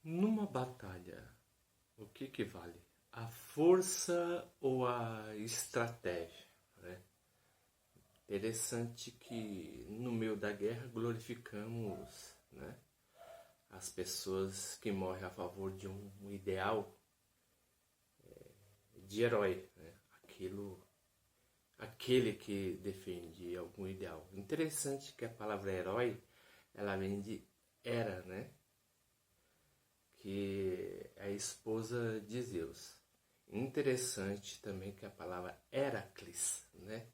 Numa batalha, o que vale? A força ou a estratégia, né? Interessante que no meio da guerra glorificamos, né, as pessoas que morrem a favor de um ideal de herói, né? Aquele que defende algum ideal. Interessante que a palavra herói, ela vem de Hera, né? Que é a esposa de Zeus. Interessante também que a palavra Heracles, né,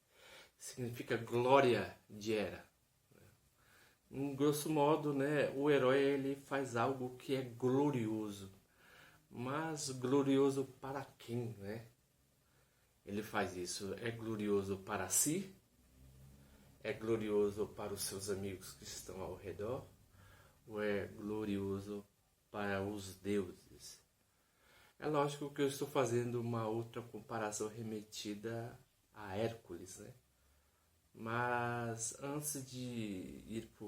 significa glória de Hera. Em grosso modo, né, o herói ele faz algo que é glorioso. Mas glorioso para quem, né? Ele faz isso. É glorioso para si? É glorioso para os seus amigos que estão ao redor? Ou é glorioso para os deuses? É lógico que eu estou fazendo uma outra comparação remetida a Hércules, né? Mas antes de ir para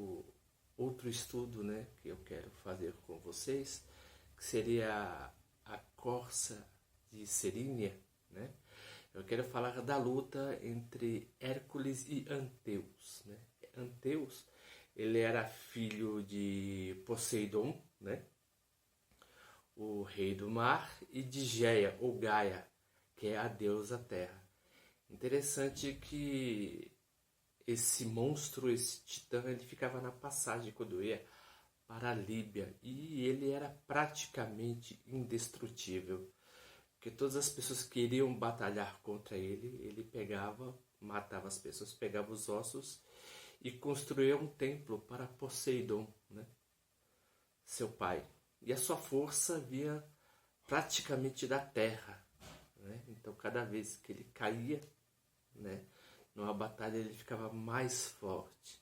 outro estudo, né, que eu quero fazer com vocês, que seria a corça de Serínia, né? Eu quero falar da luta entre Hércules e Anteus, né? Anteus, ele era filho de Poseidon, né, o rei do mar, e de Géia, ou Gaia, que é a deusa terra. Interessante que esse monstro, esse titã, ele ficava na passagem quando ia para a Líbia e ele era praticamente indestrutível. Porque todas as pessoas que iriam batalhar contra ele pegava, matava as pessoas, pegava os ossos e construía um templo para Poseidon, né, seu pai. E a sua força vinha praticamente da terra, né? Então cada vez que ele caía, né, numa batalha ele ficava mais forte.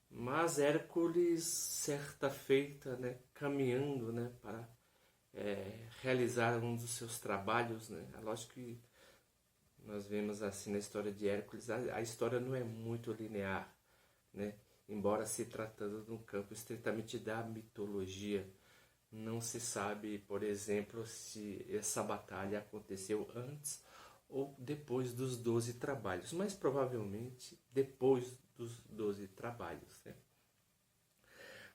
Mas Hércules, certa feita, né, caminhando, né, para realizar um dos seus trabalhos, né, é lógico que nós vemos assim na história de Hércules, a história não é muito linear, né, embora se tratando de um campo estritamente da mitologia. Não se sabe, por exemplo, se essa batalha aconteceu antes ou depois dos 12 trabalhos, mas provavelmente depois dos 12 trabalhos, né?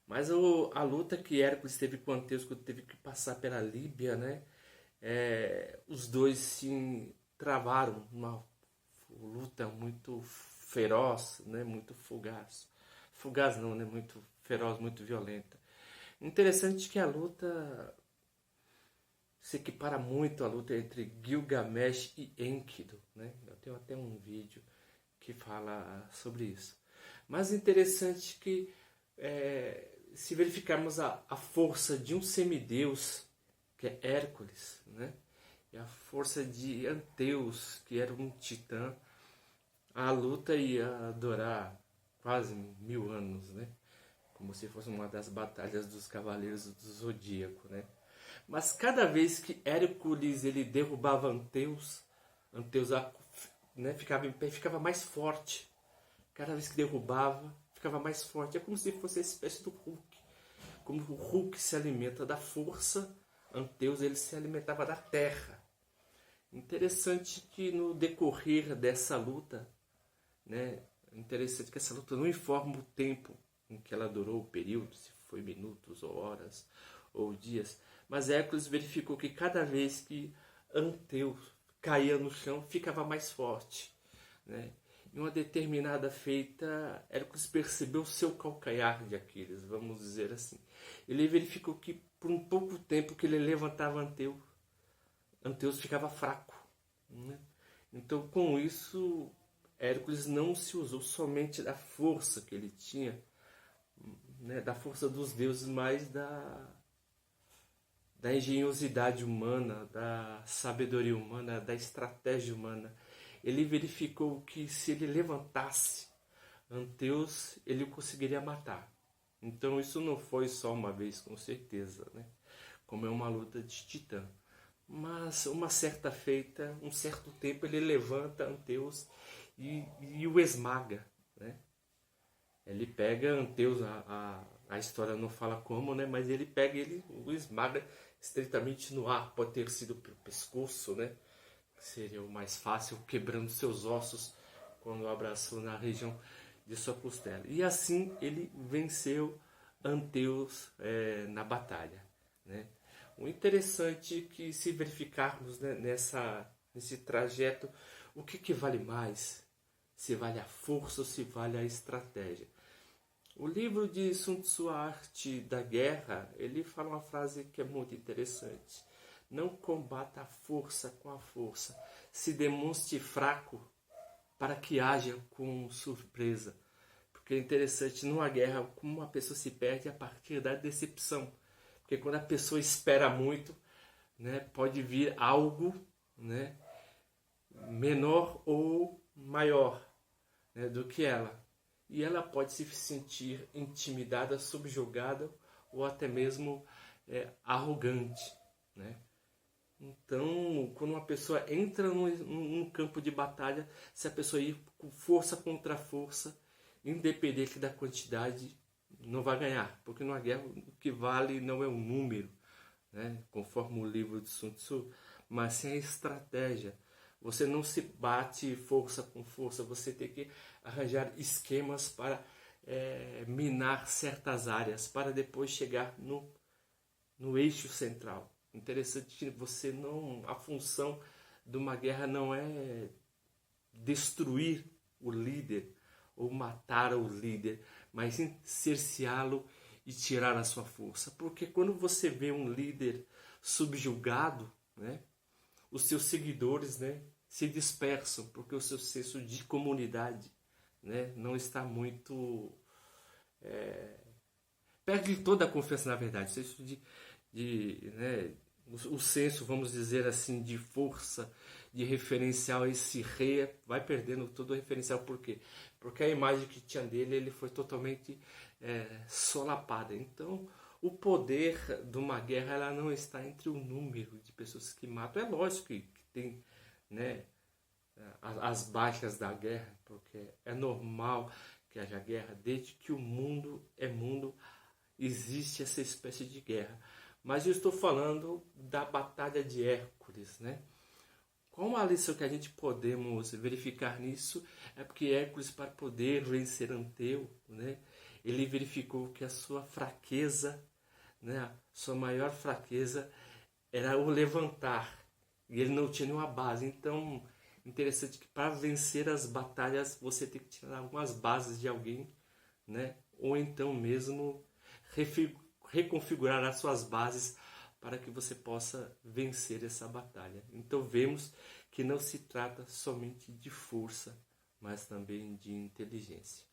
Mas a luta que Hércules teve com Anteus, quando teve que passar pela Líbia, né? Os dois se travaram uma luta muito feroz, né? Muito fugaz. Fugaz não, né? Muito feroz, muito violenta. Interessante que a luta se equipara muito à luta entre Gilgamesh e Enkidu, né? Eu tenho até um vídeo que fala sobre isso. Mas interessante que se verificarmos a força de um semideus, que é Hércules, né, e a força de Anteus, que era um titã, a luta ia durar quase 1000 anos, né? Como se fosse uma das batalhas dos Cavaleiros do Zodíaco, né? Mas cada vez que Hércules ele derrubava Anteus, Anteus, né, ficava em pé, ficava mais forte. Cada vez que derrubava, ficava mais forte. É como se fosse essa espécie do Hulk. Como o Hulk se alimenta da força, Anteus ele se alimentava da terra. Interessante que no decorrer dessa luta, né, interessante que essa luta não informa o tempo em que ela durou, o período, se foi minutos ou horas ou dias, mas Hércules verificou que cada vez que Anteus caía no chão, ficava mais forte, né? Em uma determinada feita, Hércules percebeu seu calcanhar de Aquiles, vamos dizer assim. Ele verificou que por um pouco tempo que ele levantava Anteus, Anteus ficava fraco, né? Então, com isso, Hércules não se usou somente da força que ele tinha, né, da força dos deuses, mas da engenhosidade humana, da sabedoria humana, da estratégia humana. Ele verificou que se ele levantasse Anteus, ele o conseguiria matar. Então isso não foi só uma vez, com certeza, né? Como é uma luta de titã. Mas uma certa feita, um certo tempo, ele levanta Anteus e o esmaga, né? Ele pega Anteus A história não fala como, né? Mas ele pega, ele o esmaga estreitamente no ar. Pode ter sido pelo pescoço, né? Que seria o mais fácil, quebrando seus ossos quando o abraçou na região de sua costela. E assim ele venceu Anteus na batalha, né? O interessante é que, se verificarmos, né, nesse trajeto, o que vale mais? Se vale a força ou se vale a estratégia? O livro de Sun Tzu, A Arte da Guerra, ele fala uma frase que é muito interessante. Não combata a força com a força. Se demonstre fraco para que haja com surpresa. Porque é interessante, numa guerra, como uma pessoa se perde a partir da decepção. Porque quando a pessoa espera muito, né, pode vir algo, né, menor ou maior, né, do que ela. E ela pode se sentir intimidada, subjugada ou até mesmo arrogante, né? Então, quando uma pessoa entra num campo de batalha, se a pessoa ir com força contra força, independente da quantidade, não vai ganhar. Porque numa guerra o que vale não é o número, né? Conforme o livro de Sun Tzu, mas sim a estratégia. Você não se bate força com força, você tem que arranjar esquemas para minar certas áreas, para depois chegar no eixo central. Interessante que você não, a função de uma guerra não é destruir o líder ou matar o líder, mas sim cerceá-lo e tirar a sua força. Porque quando você vê um líder subjugado, né, os seus seguidores, né, se dispersam, porque o seu senso de comunidade, né, não está muito... perde toda a confiança, na verdade. O senso né, o senso, vamos dizer assim, de força, de referencial, esse rei vai perdendo todo o referencial. Por quê? Porque a imagem que tinha dele, ele foi totalmente solapada. Então, o poder de uma guerra, ela não está entre o número de pessoas que matam. É lógico que tem, né, as baixas da guerra, porque é normal que haja guerra. Desde que o mundo é mundo, existe essa espécie de guerra. Mas eu estou falando da Batalha de Hércules, né? Qual uma lição que a gente podemos verificar nisso é porque Hércules, para poder vencer Anteu, né, ele verificou que a sua fraqueza, né, sua maior fraqueza era o levantar, e ele não tinha nenhuma base. Então, interessante que para vencer as batalhas você tem que tirar algumas bases de alguém, né, ou então mesmo reconfigurar as suas bases para que você possa vencer essa batalha. Então vemos que não se trata somente de força, mas também de inteligência.